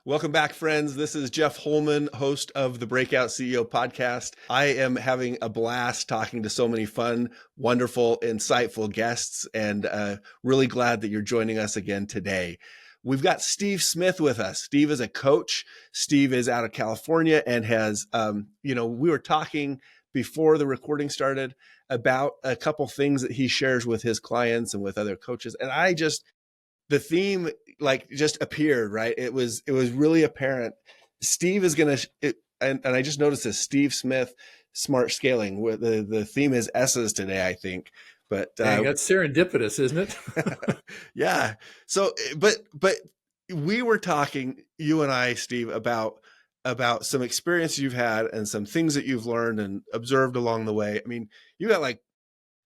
Welcome back, friends. This is Jeff Holman, host of the Breakout CEO Podcast. I am having a blast talking to so many fun, wonderful, insightful guests, and really glad that you're joining us again today. We've got Steve Smith with us. Steve is a coach. Steve is out of California and has, we were talking before the recording started about a couple things that he shares with his clients and with other coaches. And the theme just appeared, right? It was really apparent. Steve is going to, and I just noticed this, Steve Smith, smart scaling, where the theme is S's today, I think. But dang, that's serendipitous, isn't it? Yeah. So, but we were talking, you and I, Steve, about some experience you've had and some things that you've learned and observed along the way. I mean, you got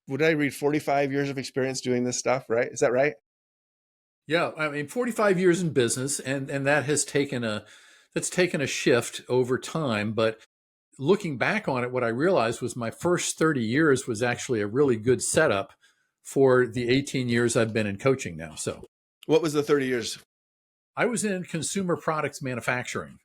would I read 45 years of experience doing this stuff, right? Is that right? Yeah, I mean, 45 years in business, and that has taken a shift over time. But looking back on it, what I realized was my first 30 years was actually a really good setup for the 18 years I've been in coaching now. So, what was the 30 years? I was in consumer products manufacturing.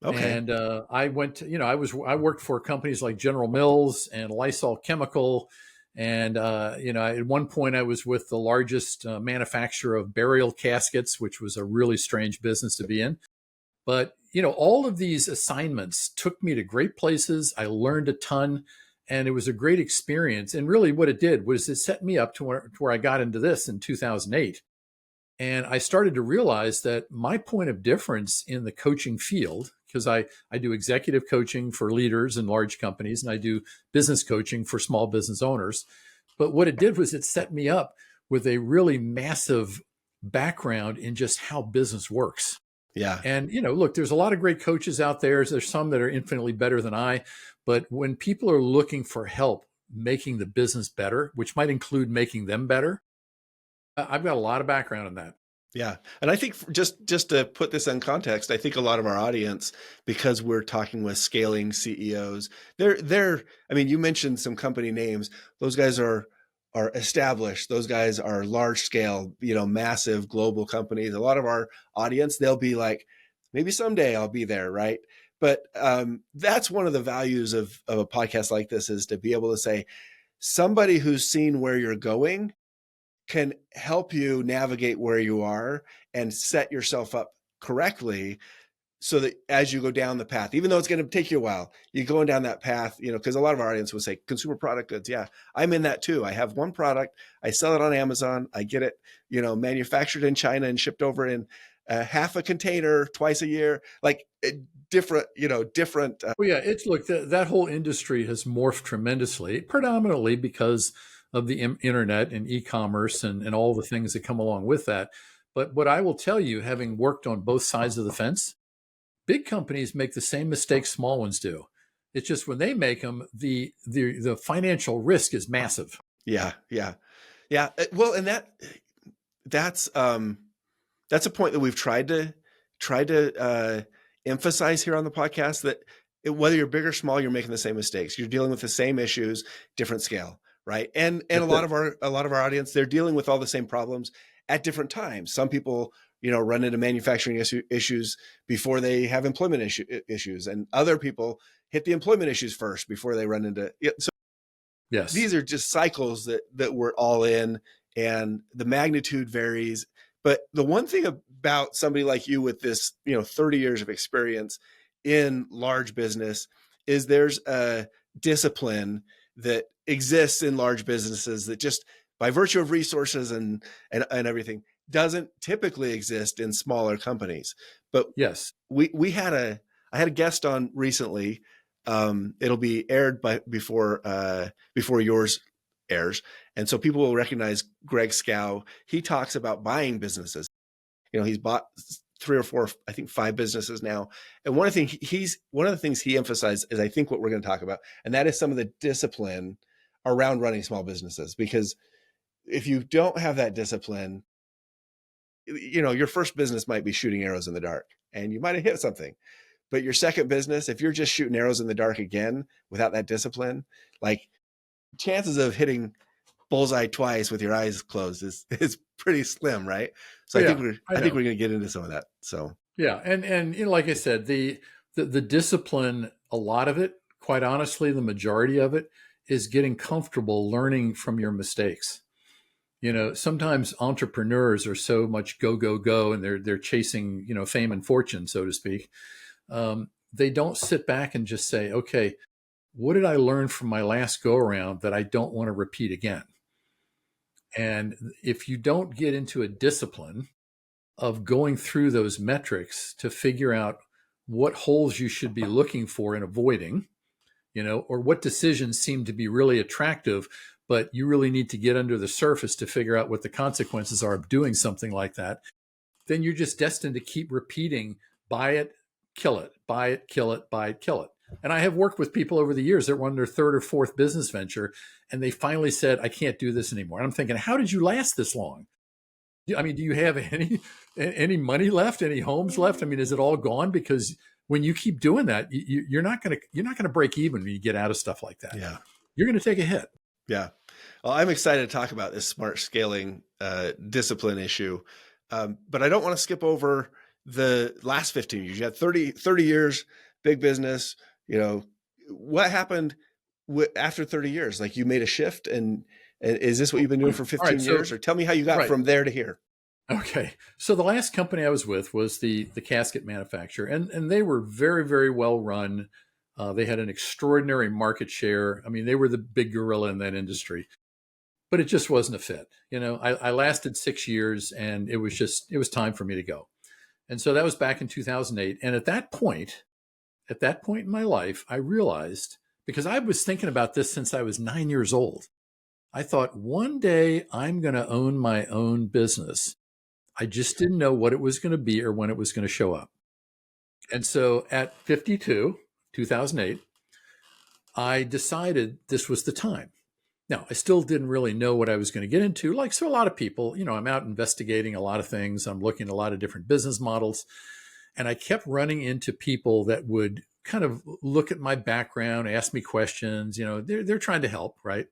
Okay. And I went to, I worked for companies like General Mills and Lysol Chemical. And, at one point I was with the largest manufacturer of burial caskets, which was a really strange business to be in. But, all of these assignments took me to great places. I learned a ton, and it was a great experience. And really what it did was it set me up to where I got into this in 2008. And I started to realize that my point of difference in the coaching field, because I do executive coaching for leaders in large companies, and I do business coaching for small business owners. But what it did was it set me up with a really massive background in just how business works. Yeah. And, look, there's a lot of great coaches out there. There's some that are infinitely better than I. But when people are looking for help making the business better, which might include making them better, I've got a lot of background in that. Yeah. And I think just to put this in context, I think a lot of our audience, because we're talking with scaling CEOs, you mentioned some company names. Those guys are established. Those guys are large scale, massive global companies. A lot of our audience, they'll be like, maybe someday I'll be there. Right. But that's one of the values of a podcast like this, is to be able to say, somebody who's seen where you're going can help you navigate where you are and set yourself up correctly, so that as you go down the path, even though it's going to take you a while, you're going down that path, because a lot of our audience would say consumer product goods. Yeah, I'm in that too. I have one product. I sell it on Amazon. I get it, manufactured in China and shipped over in half a container twice a year, different. Well, yeah, that whole industry has morphed tremendously, predominantly because of the internet and e-commerce and all the things that come along with that. But what I will tell you, having worked on both sides of the fence, big companies make the same mistakes small ones do. It's just when they make them, the financial risk is massive. Yeah. Well, and that's a point that we've tried to emphasize here on the podcast, that whether you're big or small, you're making the same mistakes. You're dealing with the same issues, different scale. Right. And a lot of our audience, they're dealing with all the same problems at different times. Some people, run into manufacturing issues before they have employment issues, and other people hit the employment issues first before they run into it. So yes, these are just cycles that we're all in, and the magnitude varies. But the one thing about somebody like you with this, 30 years of experience in large business, is there's a discipline that exists in large businesses that, just by virtue of resources and everything, doesn't typically exist in smaller companies. But yes, I had a guest on recently. It'll be aired before yours airs, and so people will recognize Greg Scow. He talks about buying businesses. He's bought 3 or 4, I think 5 businesses now. And one of the things he emphasized is, I think, what we're going to talk about, and that is some of the discipline around running small businesses. Because if you don't have that discipline, your first business might be shooting arrows in the dark, and you might have hit something. But your second business, if you're just shooting arrows in the dark again without that discipline, chances of hitting bullseye twice with your eyes closed is pretty slim, right? So yeah, I think we're going to get into some of that. So Yeah, and like I said, the discipline, a lot of it, quite honestly, the majority of it is getting comfortable learning from your mistakes. Sometimes entrepreneurs are so much go go go, and they're chasing fame and fortune, so to speak. They don't sit back and just say, okay, what did I learn from my last go around that I don't want to repeat again? And if you don't get into a discipline of going through those metrics to figure out what holes you should be looking for and avoiding, or what decisions seem to be really attractive, but you really need to get under the surface to figure out what the consequences are of doing something like that, then you're just destined to keep repeating, buy it, kill it, buy it, kill it, buy it, kill it. And I have worked with people over the years that were on their third or fourth business venture, and they finally said, I can't do this anymore. And I'm thinking, how did you last this long? I mean, do you have any money left, any homes left? I mean, is it all gone? Because when you keep doing that, you're not gonna break even when you get out of stuff like that. Yeah. You're gonna take a hit. Yeah. Well, I'm excited to talk about this smart scaling discipline issue. But I don't want to skip over the last 15 years. You had 30 years, big business. What happened after 30 years? Like, you made a shift, and is this what you've been doing for 15 years? Or tell me how you got from there to here. Okay. So the last company I was with was the casket manufacturer, and they were very, very well run. They had an extraordinary market share. I mean, they were the big gorilla in that industry, but it just wasn't a fit. I lasted 6 years, and it was time for me to go. And so that was back in 2008. And at that point in my life, I realized, because I was thinking about this since I was 9 years old, I thought, one day I'm going to own my own business. I just didn't know what it was going to be or when it was going to show up. And so at 52, 2008, I decided this was the time. Now, I still didn't really know what I was going to get into. Like, so a lot of people, I'm out investigating a lot of things. I'm looking at a lot of different business models. And I kept running into people that would kind of look at my background, ask me questions. They're trying to help, right?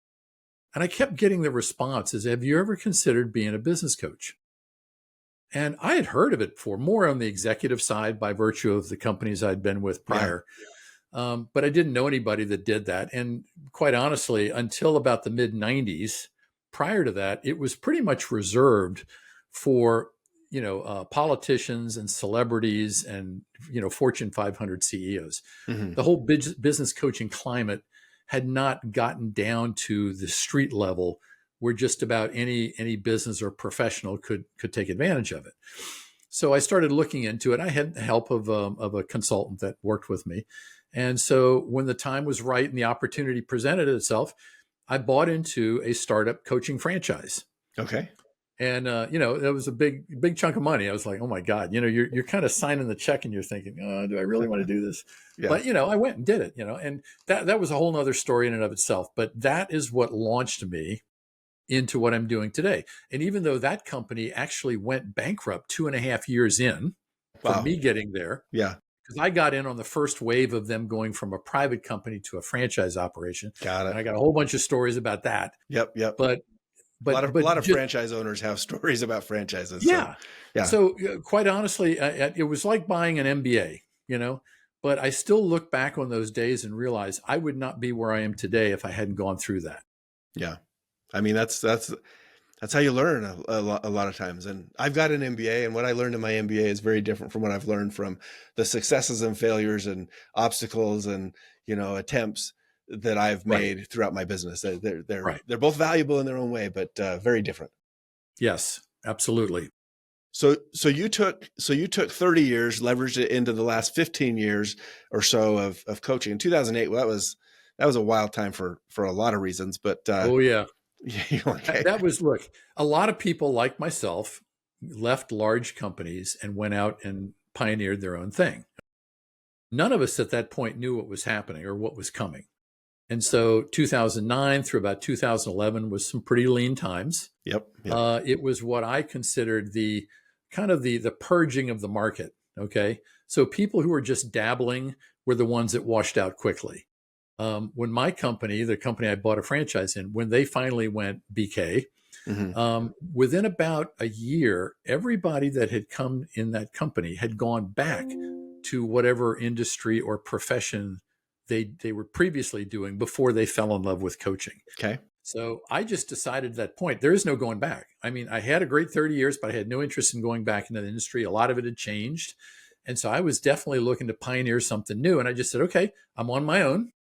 And I kept getting the responses, have you ever considered being a business coach? And I had heard of it before, more on the executive side by virtue of the companies I'd been with prior. Yeah. But I didn't know anybody that did that. And quite honestly, until about the mid 90s, prior to that, it was pretty much reserved for, politicians and celebrities and, Fortune 500 CEOs. Mm-hmm. The whole business coaching climate had not gotten down to the street level where just about any business or professional could take advantage of it. So I started looking into it. I had the help of a consultant that worked with me. And so when the time was right and the opportunity presented itself, I bought into a startup coaching franchise. Okay. And, it was a big chunk of money. I was like, oh my God, you're kind of signing the check and you're thinking, oh, do I really want to do this? Yeah. But, I went and did it, and that was a whole nother story in and of itself. But that is what launched me into what I'm doing today. And even though that company actually went bankrupt 2.5 years in from me getting there. Yeah. Because I got in on the first wave of them going from a private company to a franchise operation. Got it. And I got a whole bunch of stories about that. Yep. But a lot of franchise owners have stories about franchises. Yeah. So quite honestly, it was like buying an MBA, but I still look back on those days and realize I would not be where I am today if I hadn't gone through that. Yeah. I mean, that's how you learn a lot of times. And I've got an MBA, and what I learned in my MBA is very different from what I've learned from the successes and failures and obstacles and, attempts that I've made throughout my business. They're both valuable in their own way, but very different. Yes, absolutely. So you took 30 years, leveraged it into the last 15 years or so of coaching. In 2008, well, that was a wild time for a lot of reasons, but oh yeah. Okay. That was, look, a lot of people like myself left large companies and went out and pioneered their own thing. None of us at that point knew what was happening or what was coming. And so 2009 through about 2011 was some pretty lean times. Yep. It was what I considered the kind of the purging of the market. Okay. So people who were just dabbling were the ones that washed out quickly. When my company, the company I bought a franchise in, when they finally went BK, Hmm. Within about a year, everybody that had come in that company had gone back to whatever industry or profession they were previously doing before they fell in love with coaching. Okay. So I just decided at that point, there is no going back. I mean, I had a great 30 years, but I had no interest in going back into the industry. A lot of it had changed. And so I was definitely looking to pioneer something new. And I just said, okay, I'm on my own.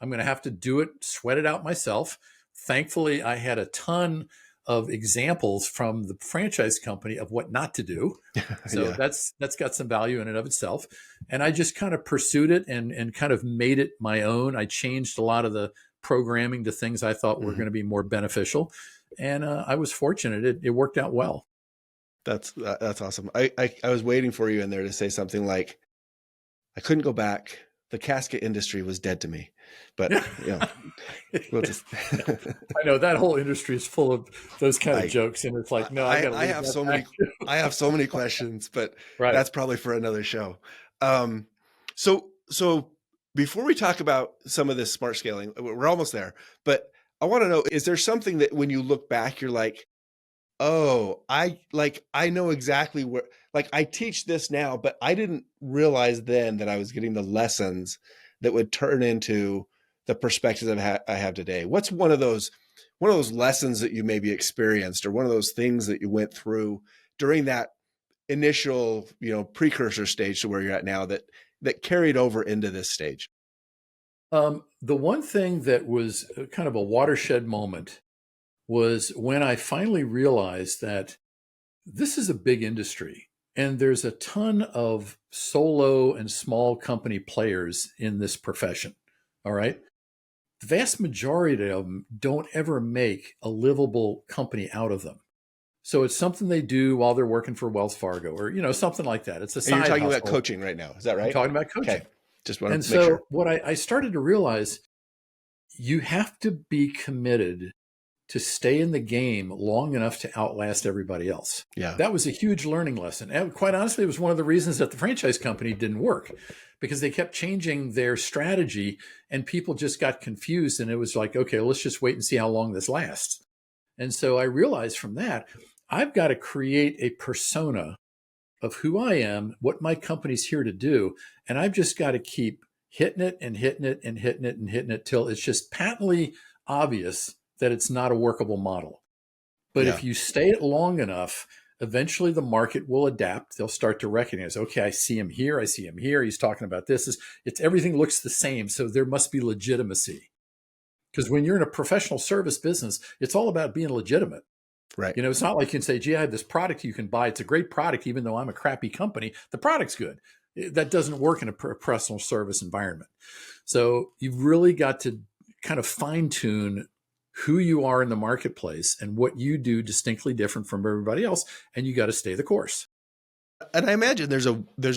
I'm going to have to do it, sweat it out myself. Thankfully, I had a ton of examples from the franchise company of what not to do. So Yeah. that's got some value in and of itself. And I just kind of pursued it and kind of made it my own. I changed a lot of the programming to things I thought were Hmm. going to be more beneficial. And I was fortunate. It worked out well. That's awesome. I was waiting for you in there to say something like, I couldn't go back. The casket industry was dead to me. But we'll just I know that whole industry is full of those kind of I jokes. And it's like, no, I got to I leave have that so back. many questions, but Right. that's probably for another show. Um, so before we talk about some of this smart scaling, we're almost there, but I want to know, is there something that when you look back, you're like, oh, I know exactly where, like I teach this now, but I didn't realize then that I was getting the lessons that would turn into the perspectives I have today. What's one of those lessons that you maybe experienced, or one of those things that you went through during that initial, precursor stage to where you're at now that carried over into this stage? The one thing that was kind of a watershed moment was when I finally realized that this is a big industry and there's a ton of solo and small company players in this profession. All right. The vast majority of them don't ever make a livable company out of them. So it's something they do while they're working for Wells Fargo or, something like that. It's a And you're side talking about hustle. coaching right now. Is that I'm right? talking about Okay. coaching. Just want And to make so sure. what I started to realize, you have to be committed to stay in the game long enough to outlast everybody else. Yeah. That was a huge learning lesson. And quite honestly, it was one of the reasons that the franchise company didn't work, because they kept changing their strategy and people just got confused. And it was like, okay, let's just wait and see how long this lasts. And so I realized from that, I've got to create a persona of who I am, what my company's here to do. And I've just got to keep hitting it and hitting it and hitting it and hitting it till it's just patently obvious that it's not a workable model. But Yeah. if you stay it long enough, eventually the market will adapt. They'll start to recognize, okay, I see him here. I see him here. He's talking about this. It's everything looks the same. So there must be legitimacy. Because when you're in a professional service business, it's all about being legitimate. Right. It's not like you can say, gee, I have this product you can buy. It's a great product, even though I'm a crappy company. The product's good. That doesn't work in a professional service environment. So you've really got to kind of fine tune who you are in the marketplace and what you do distinctly different from everybody else. And you got to stay the course. And I imagine there's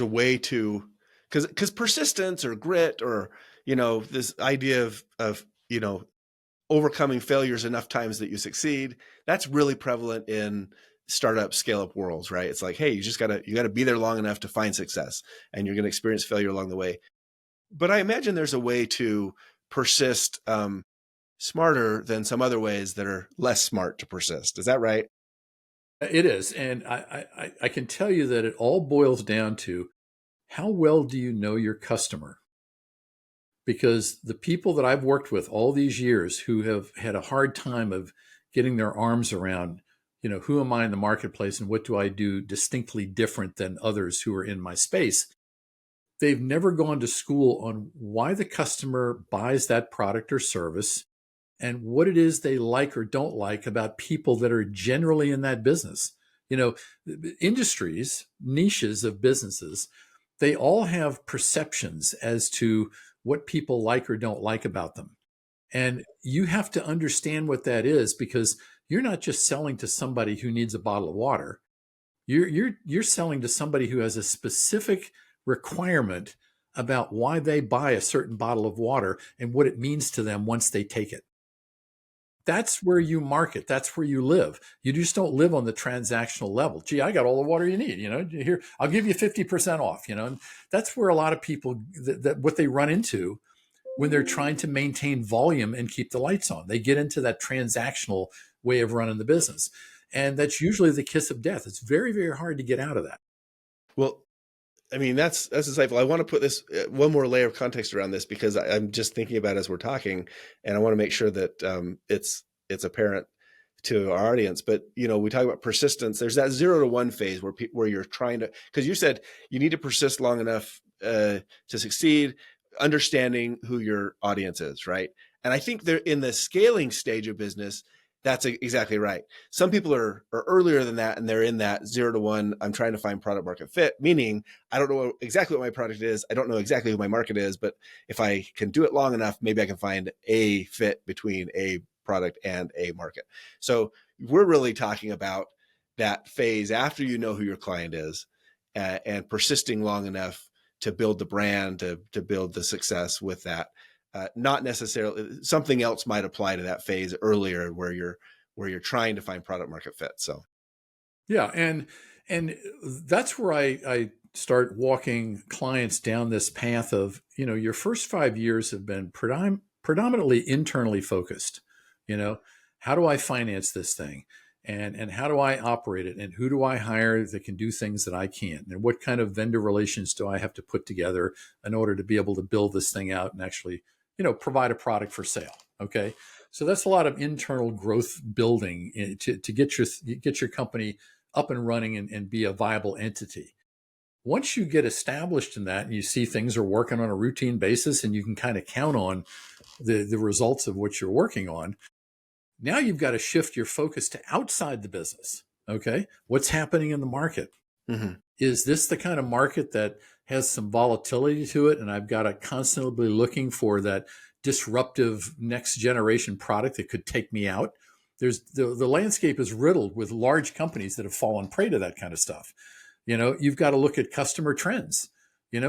a way to, because persistence or grit or, this idea of, overcoming failures enough times that you succeed, that's really prevalent in startup scale up worlds, right? It's like, hey, you gotta be there long enough to find success, and you're going to experience failure along the way. But I imagine there's a way to persist smarter than some other ways that are less smart to persist. Is that right? It is. And I can tell you that it all boils down to, how well do you know your customer? Because the people that I've worked with all these years who have had a hard time of getting their arms around, who am I in the marketplace and what do I do distinctly different than others who are in my space? They've never gone to school on why the customer buys that product or service and what it is they like or don't like about people that are generally in that business. Industries, niches of businesses, they all have perceptions as to what people like or don't like about them. And you have to understand what that is, because you're not just selling to somebody who needs a bottle of water. You're selling to somebody who has a specific requirement about why they buy a certain bottle of water and what it means to them once they take it. That's where you market. That's where you live. You just don't live on the transactional level. Gee, I got all the water you need. Here, I'll give you 50% off. And that's where a lot of people, that what they run into when they're trying to maintain volume and keep the lights on. They get into that transactional way of running the business. And that's usually the kiss of death. It's very, very hard to get out of that. Well, I mean, that's insightful. I want to put this one more layer of context around this because I'm just thinking about it as we're talking, and I want to make sure that it's apparent to our audience. But we talk about persistence. There's that 0 to 1 phase where you're trying to, because you said you need to persist long enough to succeed, understanding who your audience is, right? And I think they're in the scaling stage of business. That's exactly right. Some people are earlier than that, and they're in that 0 to 1. I'm trying to find product market fit, meaning I don't know exactly what my product is. I don't know exactly who my market is, but if I can do it long enough, maybe I can find a fit between a product and a market. So we're really talking about that phase after you know who your client is, and persisting long enough to build the brand, to build the success with that. Not necessarily, something else might apply to that phase earlier where you're trying to find product market fit. So yeah, and that's where I start walking clients down this path of, your first 5 years have been predominantly internally focused. How do I finance this thing? And how do I operate it? And who do I hire that can do things that I can't? And what kind of vendor relations do I have to put together in order to be able to build this thing out and actually provide a product for sale. Okay. So that's a lot of internal growth building to get your company up and running and be a viable entity. Once you get established in that and you see things are working on a routine basis and you can kind of count on the results of what you're working on, now you've got to shift your focus to outside the business. Okay. What's happening in the market? mm-hmm. Is this the kind of market that has some volatility to it? And I've got to constantly be looking for that disruptive next generation product that could take me out. There's the landscape is riddled with large companies that have fallen prey to that kind of stuff. You've got to look at customer trends.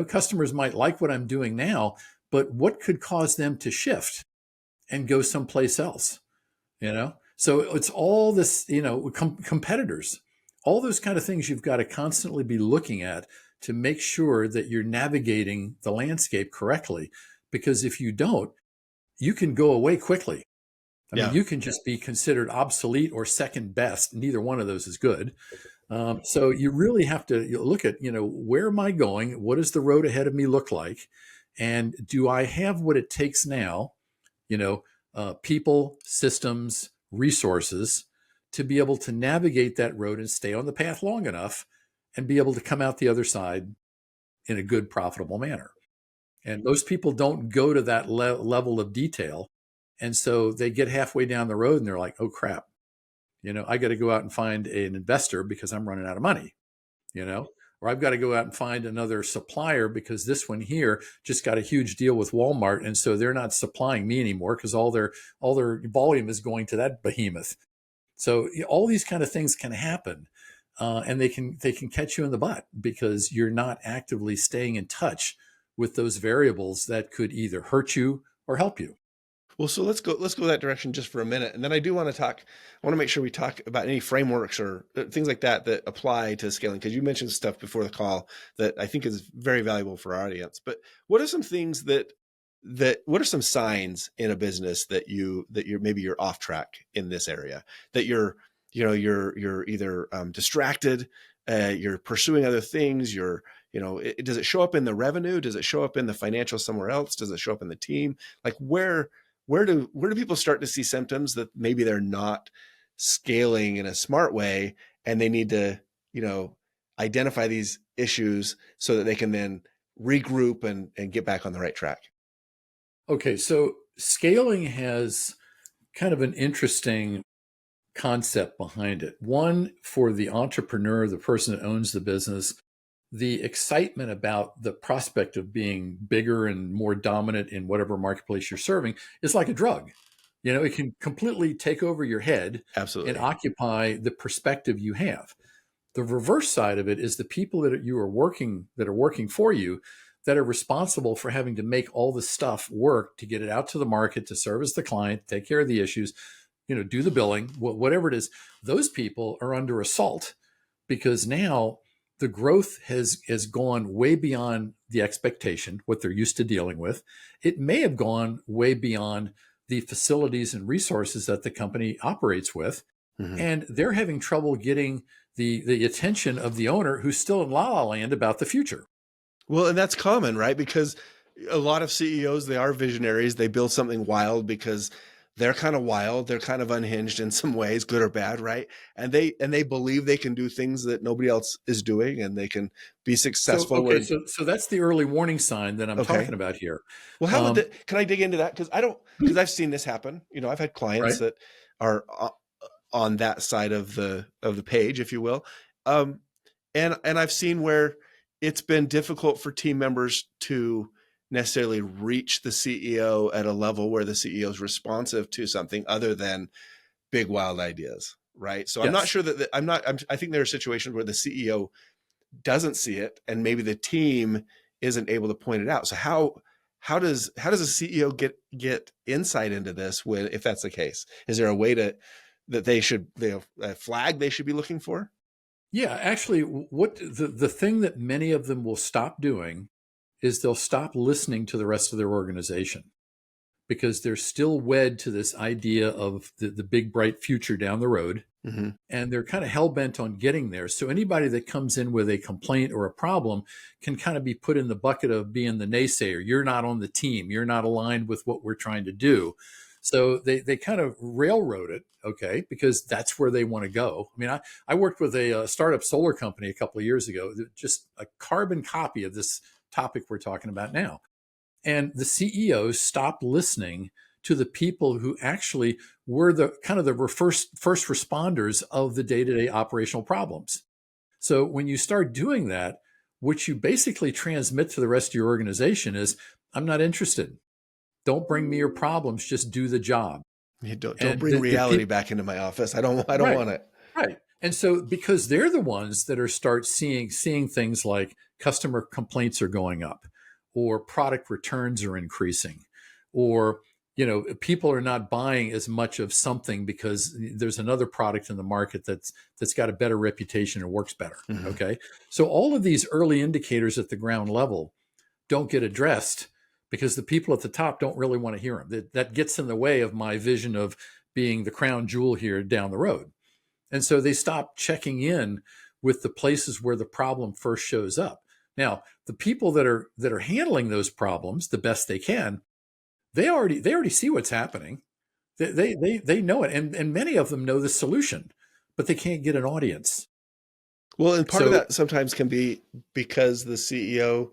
Customers might like what I'm doing now, but what could cause them to shift and go someplace else? So it's all this, competitors, all those kind of things you've got to constantly be looking at to make sure that you're navigating the landscape correctly. Because if you don't, you can go away quickly. I mean, you can just be considered obsolete or second best. Neither one of those is good. So you really have to look at, where am I going? What does the road ahead of me look like? And do I have what it takes now, people, systems, resources to be able to navigate that road and stay on the path long enough and be able to come out the other side in a good, profitable manner. And most people don't go to that level of detail. And so they get halfway down the road and they're like, oh, crap, I got to go out and find an investor because I'm running out of money, or I've got to go out and find another supplier because this one here just got a huge deal with Walmart. And so they're not supplying me anymore because all their volume is going to that behemoth. So all these kind of things can happen, and they can catch you in the butt because you're not actively staying in touch with those variables that could either hurt you or help you. Well, so let's go that direction just for a minute. And then I want to make sure we talk about any frameworks or things like that apply to scaling. Cause you mentioned stuff before the call that I think is very valuable for our audience, but what are some things what are some signs in a business that you're off track in this area, that you're either distracted, you're pursuing other things, does it show up in the revenue? Does it show up in the financial somewhere else? Does it show up in the team? Like where do people start to see symptoms that maybe they're not scaling in a smart way and they need to, identify these issues so that they can then regroup and get back on the right track? Okay. So scaling has kind of an interesting concept behind it. One, for the entrepreneur, the person that owns the business, the excitement about the prospect of being bigger and more dominant in whatever marketplace you're serving is like a drug. It can completely take over your head. Absolutely. And occupy the perspective you have. The reverse side of it is the people that are working for you that are responsible for having to make all this stuff work to get it out to the market, to service the client, take care of the issues, do the billing, whatever it is. Those people are under assault because now the growth has gone way beyond the expectation, what they're used to dealing with. It may have gone way beyond the facilities and resources that the company operates with. Mhm. And they're having trouble getting the attention of the owner who's still in la la land about the future. Well, and that's common, right? Because a lot of CEOs, they are visionaries. They build something wild because they're kind of wild. They're kind of unhinged in some ways, good or bad, right? And they believe they can do things that nobody else is doing, and they can be So, successful. okay, Where so that's the early warning sign that I'm okay, talking about here. well, how would Um, that? Can I dig into that? Because I don't. Because I've seen this happen. I've had clients right. that are on that side of the page, if you will, um, and I've seen where it's been difficult for team members to necessarily reach the CEO at a level where the CEO is responsive to something other than big wild ideas, right? So I'm not Yes. sure that I think there are situations where the CEO doesn't see it, and maybe the team isn't able to point it out. So how does a CEO get insight into this when if that's the case? Is there a way that they have a flag they should be looking for? Yeah, actually, what the thing that many of them will stop doing is they'll stop listening to the rest of their organization because they're still wed to this idea of the big bright future down the road. Mm-hmm. And they're kind of hell bent on getting there. So anybody that comes in with a complaint or a problem can kind of be put in the bucket of being the naysayer. You're not on the team. You're not aligned with what we're trying to do. So they kind of railroad it, okay, because that's where they want to go. I mean, I worked with a startup solar company a couple of years ago, just a carbon copy of this topic we're talking about now. And the CEOs stopped listening to the people who actually were the kind of the first responders of the day-to-day operational problems. So when you start doing that, what you basically transmit to the rest of your organization is, I'm not interested. Don't bring me your problems. Just do the job. Don't And bring the reality people, back into my office. I don't right, want it. right. And so because they're the ones that are start seeing things like customer complaints are going up, or product returns are increasing, or people are not buying as much of something because there's another product in the market that's got a better reputation and works better. Mm-hmm. Okay. So all of these early indicators at the ground level don't get addressed because the people at the top don't really want to hear them. That gets in the way of my vision of being the crown jewel here down the road. And so they stop checking in with the places where the problem first shows up. Now, the people that are handling those problems the best they can, they already see what's happening. They know it, and many of them know the solution, but they can't get an audience. Well, and part of So that sometimes can be because the CEO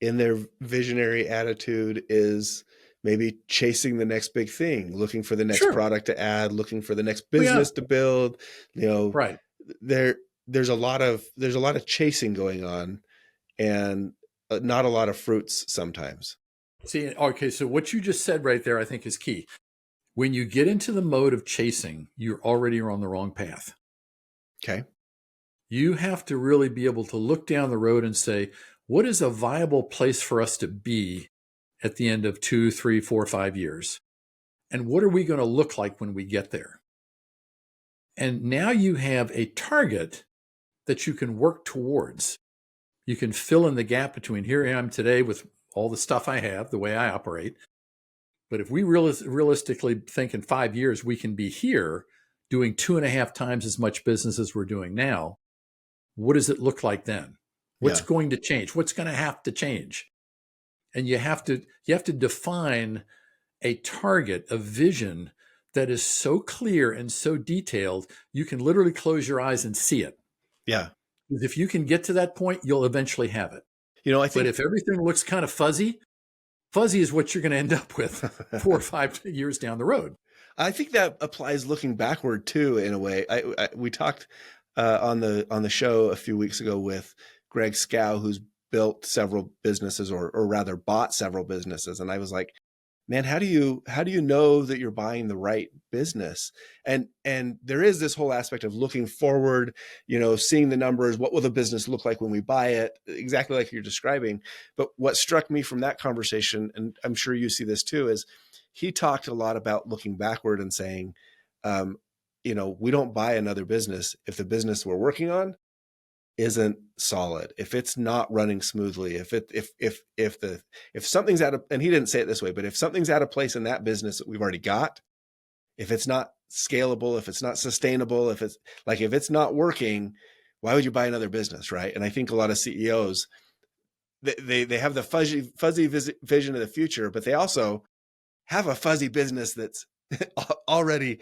in their visionary attitude is maybe chasing the next big thing, looking for the next sure, product to add, looking for the next well, yeah, business to build. You know, right. there there's a lot of chasing going on, and not a lot of fruits sometimes. See, okay, so what you just said right there, I think, is key. When you get into the mode of chasing, you're already on the wrong path. Okay. You have to really be able to look down the road and say, what is a viable place for us to be at the end of 2, 3, 4, 5 years? And what are we going to look like when we get there? And now you have a target that you can work towards. You can fill in the gap between here I am today with all the stuff I have, the way I operate. But if we realistically think in 5 years, we can be here doing 2.5 times as much business as we're doing now, what does it look like then? What's Yeah. going to change? What's going to have to change? And you have to define a target, a vision that is so clear and so detailed, you can literally close your eyes and see it. Yeah. Because if you can get to that point, you'll eventually have it. I But think if everything looks kind of fuzzy, fuzzy is what you're going to end up with 4 or 5 years down the road. I think that applies looking backward too, in a way. We talked on the show a few weeks ago with Greg Scow, who's built several businesses, or rather bought several businesses, and I was like, man, how do you know that you're buying the right business? And there is this whole aspect of looking forward, seeing the numbers. What will the business look like when we buy it? Exactly like you're describing. But what struck me from that conversation, and I'm sure you see this too, is he talked a lot about looking backward and saying, we don't buy another business if the business we're working on isn't solid, if it's not running smoothly, if something's out of, and he didn't say it this way, but if something's out of place in that business that we've already got, if it's not scalable, if it's not sustainable, if it's not working, why would you buy another business, right? And I think a lot of CEOs, they have the fuzzy vision of the future, but they also have a fuzzy business that's already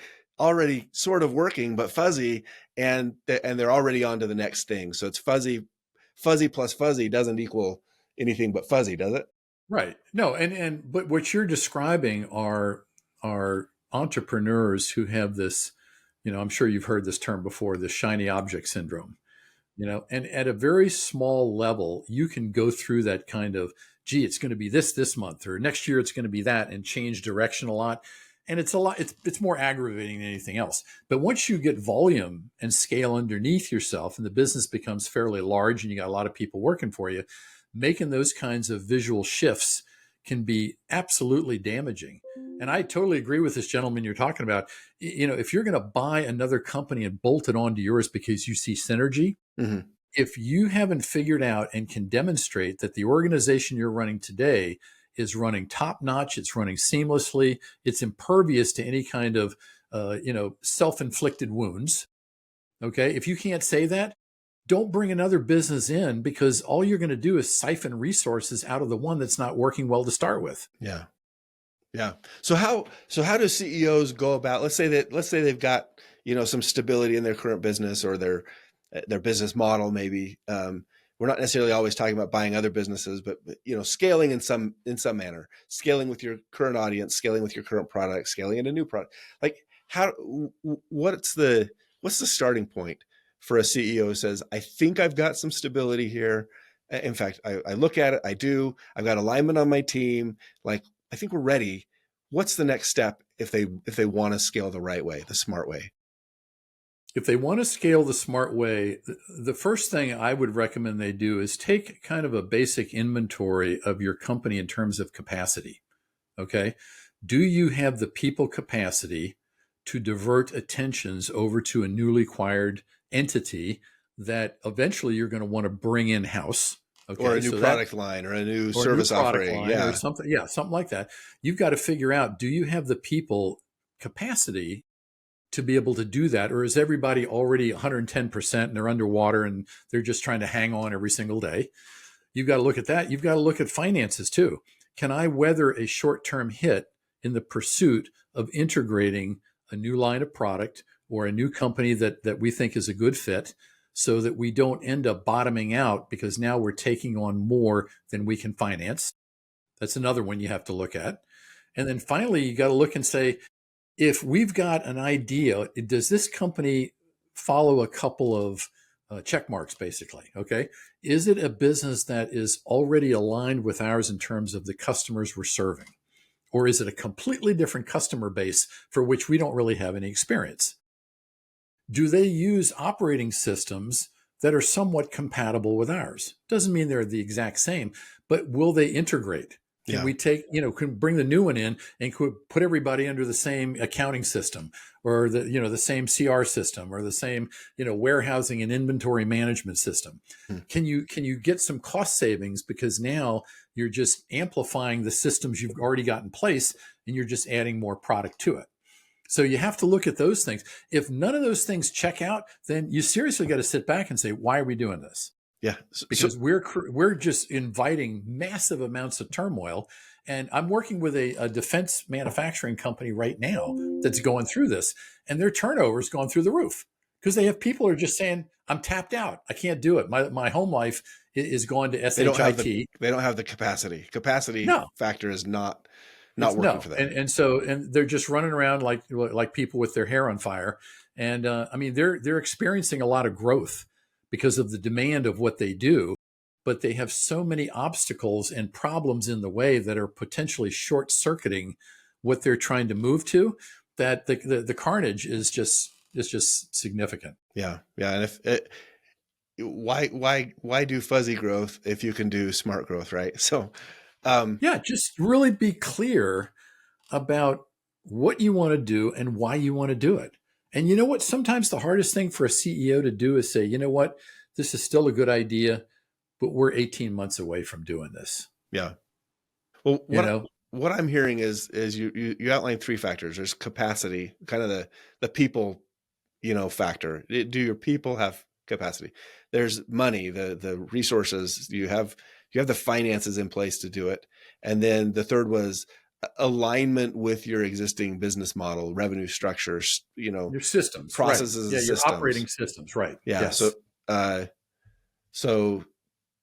sort of working, but fuzzy, and they're already on to the next thing. So it's fuzzy plus fuzzy doesn't equal anything but fuzzy, does it? Right. No, but what you're describing are entrepreneurs who have this, I'm sure you've heard this term before, the shiny object syndrome. And at a very small level, you can go through that kind of, gee, it's going to be this month, or next year it's going to be that, and change direction a lot. And it's more aggravating than anything else. But once you get volume and scale underneath yourself, and the business becomes fairly large and you got a lot of people working for you, making those kinds of visual shifts can be absolutely damaging. And I totally agree with this gentleman you're talking about. If you're going to buy another company and bolt it onto yours because you see synergy, Mm-hmm. if you haven't figured out and can demonstrate that the organization you're running today is running top notch, it's running seamlessly, it's impervious to any kind of, self-inflicted wounds. Okay. If you can't say that, don't bring another business in, because all you're going to do is siphon resources out of the one that's not working well to start with. Yeah. Yeah. So how do CEOs go about, let's say they've got, some stability in their current business, or their business model, maybe. We're not necessarily always talking about buying other businesses, but scaling in some manner, scaling with your current audience, scaling with your current product, scaling into new product. Like, what's the starting point for a CEO who says, I think I've got some stability here. In fact, I look at it, I've got alignment on my team. Like, I think we're ready. What's the next step if they want to scale the right way, the smart way? If they want to scale the smart way, the first thing I would recommend they do is take kind of a basic inventory of your company in terms of capacity. Okay. Do you have the people capacity to divert attentions over to a newly acquired entity that eventually you're going to want to bring in-house? Okay, or a new product line, or a new service offering, or something, something like that. You've got to figure out, do you have the people capacity to be able to do that, or is everybody already 110% and they're underwater and they're just trying to hang on every single day? You've got to look at that. You've got to look at finances too. Can I weather a short-term hit in the pursuit of integrating a new line of product or a new company that we think is a good fit, so that we don't end up bottoming out because now we're taking on more than we can finance? That's another one you have to look at. And then finally, you got to look and say, if we've got an idea, does this company follow a couple of check marks, basically? Okay. Is it a business that is already aligned with ours in terms of the customers we're serving? Or is it a completely different customer base for which we don't really have any experience? Do they use operating systems that are somewhat compatible with ours? Doesn't mean they're the exact same, but will they integrate? Can we can bring the new one in and put everybody under the same accounting system, or the same CR system, or the same, warehousing and inventory management system? Can you get some cost savings, because now you're just amplifying the systems you've already got in place and you're just adding more product to it? So you have to look at those things. If none of those things check out, then you seriously got to sit back and say, why are we doing this? Yeah, because we're just inviting massive amounts of turmoil. And I'm working with a defense manufacturing company right now that's going through this, and their turnover's gone through the roof because they have people who are just saying, I'm tapped out. I can't do it. My home life is gone to SHIT. They don't have the capacity. Factor is not working for them. And they're just running around like people with their hair on fire. And they're experiencing a lot of growth because of the demand of what they do, but they have so many obstacles and problems in the way that are potentially short-circuiting what they're trying to move to, that the carnage is just significant. Yeah. And why do fuzzy growth if you can do smart growth, right? So just really be clear about what you want to do and why you want to do it. And you know what? Sometimes the hardest thing for a CEO to do is say, you know what? this is still a good idea, but we're 18 months away from doing this. Yeah. Well, You know, what I'm hearing is you outlined three factors. There's capacity, kind of the people, factor. Do your people have capacity? There's money, the resources. You have the finances in place to do it. And then the third was alignment with your existing business model, revenue structures, your systems, right? processes Yeah, and your systems. operating systems, right? Yeah. Yes. Uh, so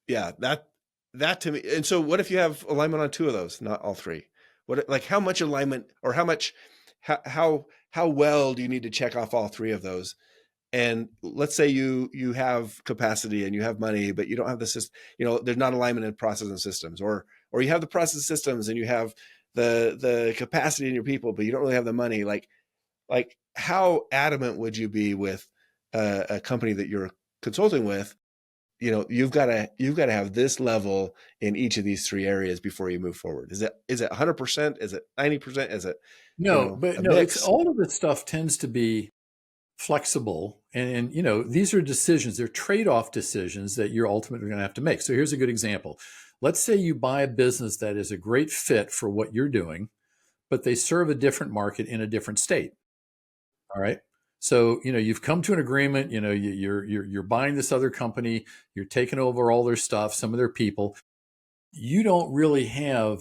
yeah, that to me. And so what if you have alignment on two of those, not all three? Like how much alignment, or how well do you need to check off all three of those? And let's say you have capacity and you have money, but you don't have the system, there's not alignment in process and systems, or you have the process systems and you have the capacity in your people, but you don't really have the money. Like how adamant would you be with a company that you're consulting with? You've got to have this level in each of these three areas before you move forward. Is it 100%? Is it 90%? Is it, No, but a no, it's mix? all of this stuff tends to be flexible. And these are decisions, they're trade-off decisions that you're ultimately going to have to make. So here's a good example. Let's say you buy a business that is a great fit for what you're doing, but they serve a different market in a different state. All right. So, you've come to an agreement, you're buying this other company, you're taking over all their stuff, some of their people. You don't really have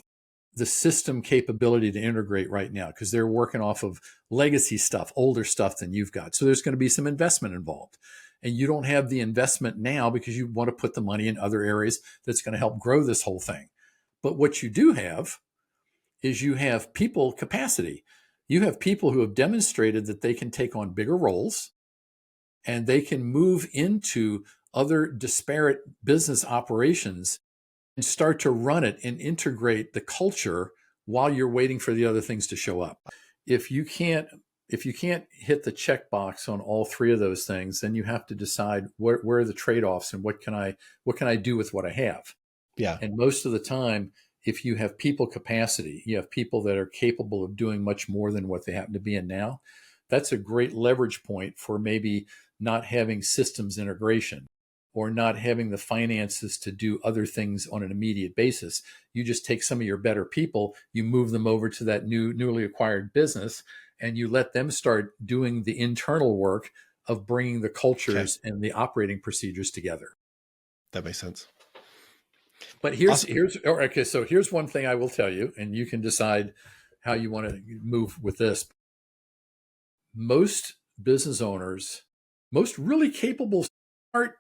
the system capability to integrate right now because they're working off of legacy stuff, older stuff than you've got. So there's going to be some investment involved. And you don't have the investment now because you want to put the money in other areas that's going to help grow this whole thing. But what you do have is you have people capacity. You have people who have demonstrated that they can take on bigger roles and they can move into other disparate business operations and start to run it and integrate the culture while you're waiting for the other things to show up. If you can't hit the checkbox on all three of those things, then you have to decide where are the trade-offs and what can I do with what I have. Yeah. And most of the time, if you have people capacity, you have people that are capable of doing much more than what they happen to be in now, that's a great leverage point for maybe not having systems integration or not having the finances to do other things on an immediate basis. You just take some of your better people, you move them over to that newly acquired business, and you let them start doing the internal work of bringing the cultures and the operating procedures together. That makes sense. But so here's one thing I will tell you, and you can decide how you want to move with this. Most business owners, most really capable, smart,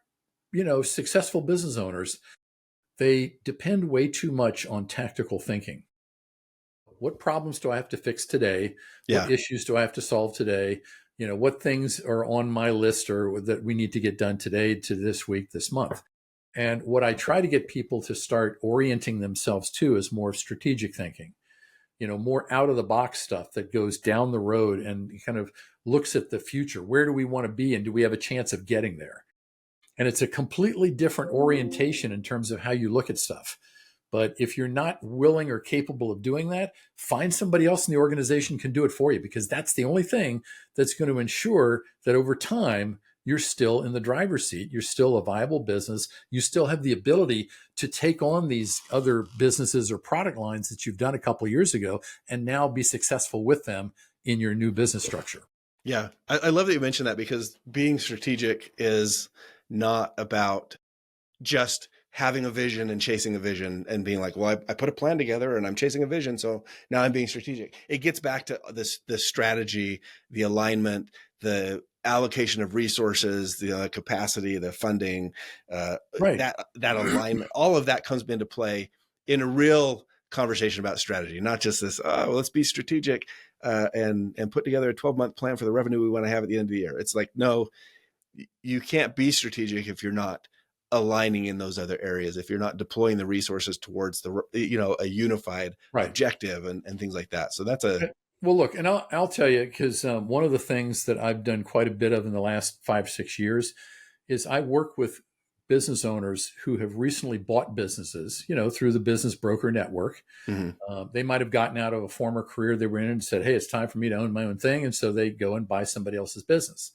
successful business owners, they depend way too much on tactical thinking. What problems do I have to fix today? Yeah. What issues do I have to solve today? What things are on my list or that we need to get done today, to this week, this month? And what I try to get people to start orienting themselves to is more strategic thinking, more out of the box stuff that goes down the road and kind of looks at the future. Where do we want to be? And do we have a chance of getting there? And it's a completely different orientation in terms of how you look at stuff. But if you're not willing or capable of doing that, find somebody else in the organization can do it for you, because that's the only thing that's going to ensure that over time, you're still in the driver's seat. You're still a viable business. You still have the ability to take on these other businesses or product lines that you've done a couple of years ago and now be successful with them in your new business structure. Yeah. I love that you mentioned that, because being strategic is not about just having a vision and chasing a vision and being like, well, I put a plan together and I'm chasing a vision, so now I'm being strategic. It gets back to the strategy, the alignment, the allocation of resources, the capacity, the funding, Right. that alignment, all of that comes into play in a real conversation about strategy, not just this, let's be strategic and put together a 12-month plan for the revenue we want to have at the end of the year. It's like, no, you can't be strategic if you're not aligning in those other areas, if you're not deploying the resources towards a unified objective and things like that. So that's well, look, and I'll tell you, because one of the things that I've done quite a bit of in the last 5-6 years is I work with business owners who have recently bought businesses, through the business broker network. Mm-hmm. They might have gotten out of a former career they were in and said, hey, it's time for me to own my own thing. And so they go and buy somebody else's business.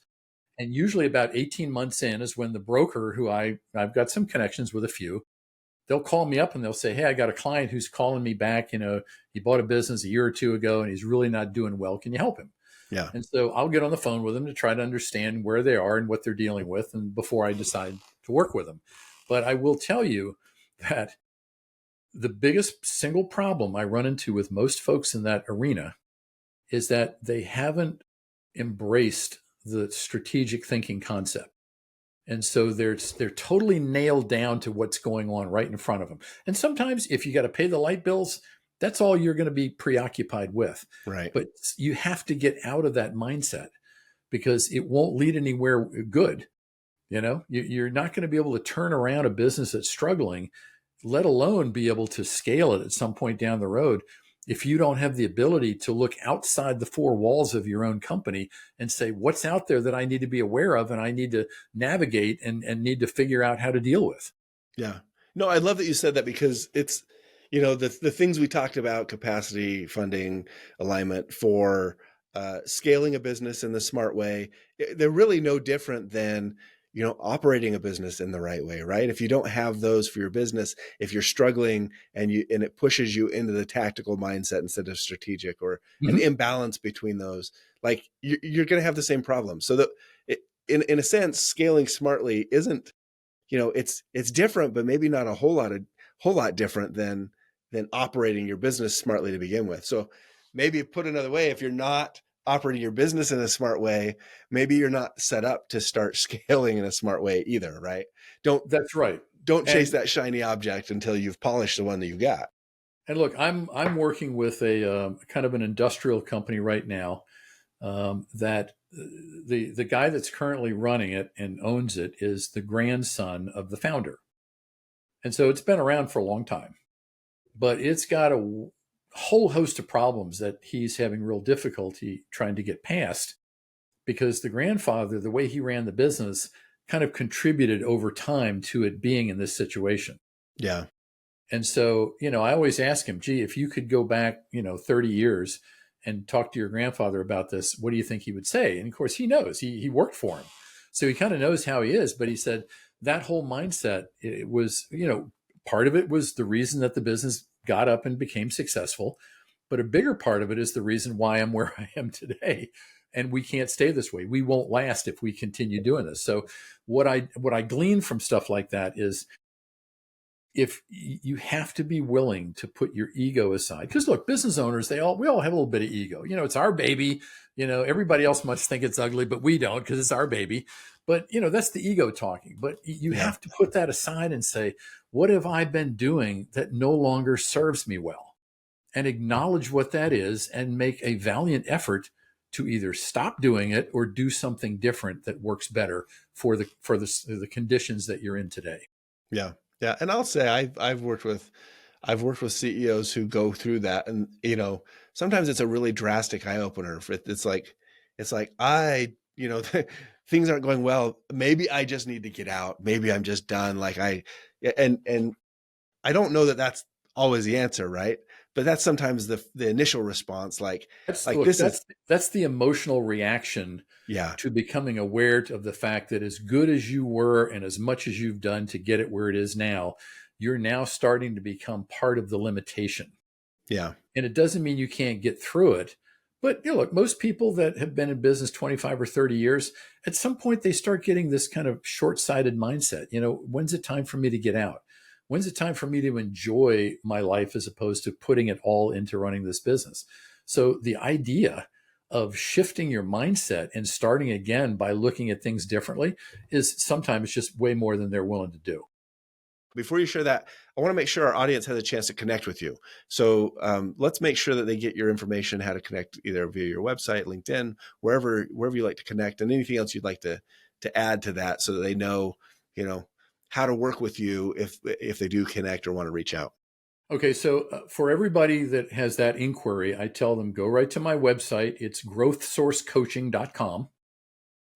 And usually about 18 months in is when the broker, who I've got some connections with a few, they'll call me up and they'll say, hey, I got a client who's calling me back. He bought a business a year or two ago and he's really not doing well. Can you help him? Yeah. And so I'll get on the phone with them to try to understand where they are and what they're dealing with, and before I decide to work with them. But I will tell you that the biggest single problem I run into with most folks in that arena is that they haven't embraced the strategic thinking concept. And so they're totally nailed down to what's going on right in front of them. And sometimes if you got to pay the light bills, that's all you're going to be preoccupied with. Right. But you have to get out of that mindset because it won't lead anywhere good. You're not going to be able to turn around a business that's struggling, let alone be able to scale it at some point down the road, if you don't have the ability to look outside the four walls of your own company and say, what's out there that I need to be aware of and I need to navigate and need to figure out how to deal with. Yeah. No, I love that you said that, because it's, the things we talked about, capacity, funding, alignment for scaling a business in the smart way, they're really no different than, operating a business in the right way, right? If you don't have those for your business, if you're struggling and it pushes you into the tactical mindset instead of strategic, or an imbalance between those, like you're going to have the same problem. So that in a sense, scaling smartly isn't, it's different, but maybe not a whole lot different than operating your business smartly to begin with. So maybe put another way, if you're not operating your business in a smart way, maybe you're not set up to start scaling in a smart way either, right? That's right. Don't chase that shiny object until you've polished the one that you've got. And look, I'm working with a kind of an industrial company right now that the guy that's currently running it and owns it is the grandson of the founder. And so it's been around for a long time, but it's got a whole host of problems that he's having real difficulty trying to get past, because the grandfather, the way he ran the business, kind of contributed over time to it being in this situation. Yeah. And so, I always ask him, gee, if you could go back, 30 years and talk to your grandfather about this, what do you think he would say? And of course, he knows, he worked for him. So he kind of knows how he is. But he said that whole mindset, it was, part of it was the reason that the business got up and became successful. But a bigger part of it is the reason why I'm where I am today. And we can't stay this way. We won't last if we continue doing this. So what I glean from stuff like that is, if you have to be willing to put your ego aside, because look, business owners, we all have a little bit of ego. It's our baby. Everybody else must think it's ugly, but we don't, because it's our baby. But that's the ego talking. But you have to put that aside and say, what have I been doing that no longer serves me well? And acknowledge what that is and make a valiant effort to either stop doing it or do something different that works better for the conditions that you're in today. Yeah. Yeah. And I'll say I've worked with CEOs who go through that, and, sometimes it's a really drastic eye opener. It's like, things aren't going well. Maybe I just need to get out. Maybe I'm just done. And I don't know that that's always the answer, right? But that's sometimes the initial response. That's the emotional reaction to becoming aware of the fact that as good as you were and as much as you've done to get it where it is now, you're now starting to become part of the limitation. Yeah. And it doesn't mean you can't get through it. But look, most people that have been in business 25 or 30 years, at some point they start getting this kind of short-sighted mindset. When's it time for me to get out? When's it time for me to enjoy my life as opposed to putting it all into running this business? So the idea of shifting your mindset and starting again by looking at things differently is sometimes just way more than they're willing to do. Before you share that, I want to make sure our audience has a chance to connect with you. So let's make sure that they get your information, how to connect either via your website, LinkedIn, wherever you like to connect, and anything else you'd like to add to that, so that they know, how to work with you if they do connect or want to reach out. Okay, so for everybody that has that inquiry, I tell them, go right to my website. It's growthsourcecoaching.com.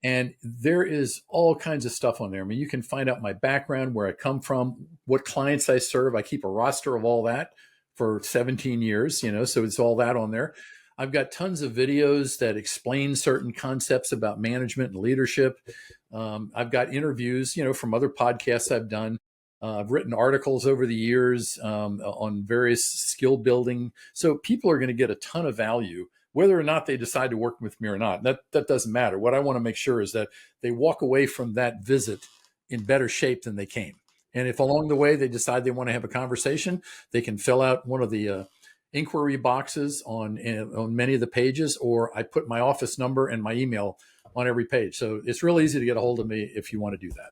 And there is all kinds of stuff on there. I mean, you can find out my background, where I come from, what clients I serve. I keep a roster of all that for 17 years, so it's all that on there. I've got tons of videos that explain certain concepts about management and leadership. I've got interviews, from other podcasts I've done. I've written articles over the years on various skill building. So people are going to get a ton of value, whether or not they decide to work with me or not. That doesn't matter. What I want to make sure is that they walk away from that visit in better shape than they came. And if along the way they decide they want to have a conversation, they can fill out one of the inquiry boxes on many of the pages, or I put my office number and my email on every page. So it's real easy to get a hold of me if you want to do that.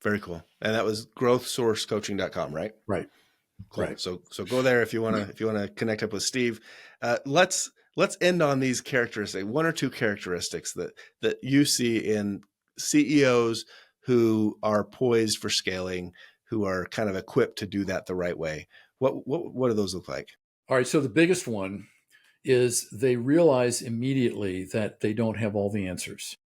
Very cool. And that was growthsourcecoaching.com, right? Right. Cool. Right. So go there if you want to connect up with Steve. Let's end on these characteristics, one or two characteristics that you see in CEOs who are poised for scaling, who are kind of equipped to do that the right way. What do those look like? All right. So the biggest one is they realize immediately that they don't have all the answers,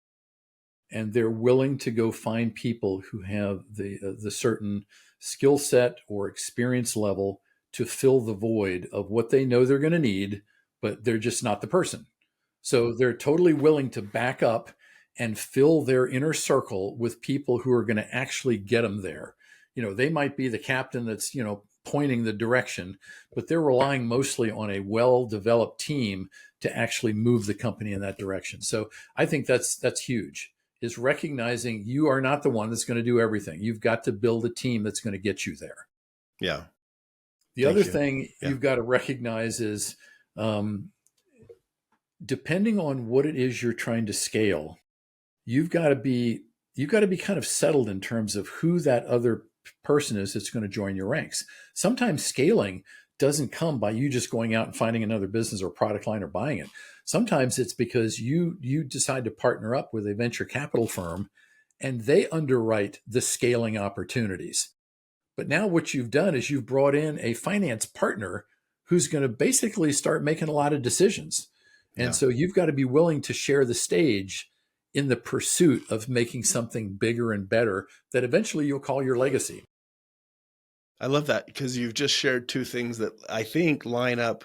and they're willing to go find people who have the certain skill set or experience level to fill the void of what they know they're going to need, but they're just not the person. So they're totally willing to back up and fill their inner circle with people who are going to actually get them there. They might be the captain that's, pointing the direction, but they're relying mostly on a well-developed team to actually move the company in that direction. So I think that's huge, is recognizing you are not the one that's going to do everything. You've got to build a team that's going to get you there. Yeah. The other thing you've got to recognize is, depending on what it is you're trying to scale, you've got to be kind of settled in terms of who that other person is that's going to join your ranks. Sometimes scaling doesn't come by you just going out and finding another business or product line or buying it. Sometimes it's because you decide to partner up with a venture capital firm and they underwrite the scaling opportunities. But now what you've done is you've brought in a finance partner who's going to basically start making a lot of decisions. And so you've got to be willing to share the stage in the pursuit of making something bigger and better that eventually you'll call your legacy. I love that, because you've just shared two things that I think line up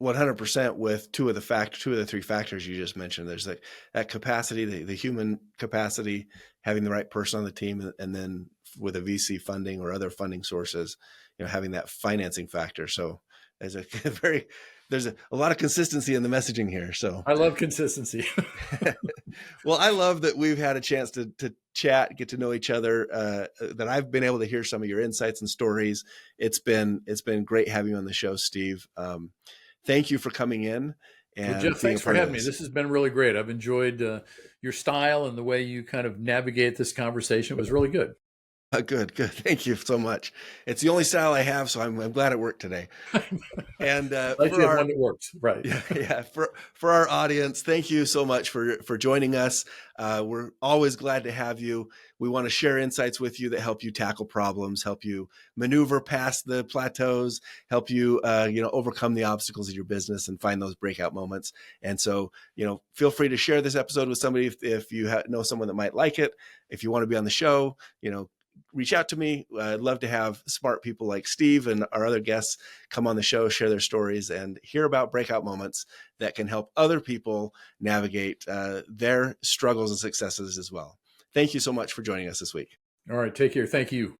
100% with two of the three factors you just mentioned. There's that capacity, the human capacity, having the right person on the team, and then with a VC funding or other funding sources, having that financing factor. So there's a lot of consistency in the messaging here. So I love consistency. Well, I love that we've had a chance to chat, get to know each other, that I've been able to hear some of your insights and stories. It's been great having you on the show, Steve. Thank you for coming in. And Jeff, thanks for having me. This has been really great. I've enjoyed your style and the way you kind of navigate this conversation. It was really good. Good. Thank you so much. It's the only style I have, so I'm glad it worked today. And like you have one that works, right? Yeah. For our audience, thank you so much for joining us. We're always glad to have you. We want to share insights with you that help you tackle problems, help you maneuver past the plateaus, help you overcome the obstacles of your business and find those breakout moments. And so feel free to share this episode with somebody if you know someone that might like it. If you want to be on the show, reach out to me. I'd love to have smart people like Steve and our other guests come on the show, share their stories, and hear about breakout moments that can help other people navigate their struggles and successes as well. Thank you so much for joining us this week. All right. Take care. Thank you.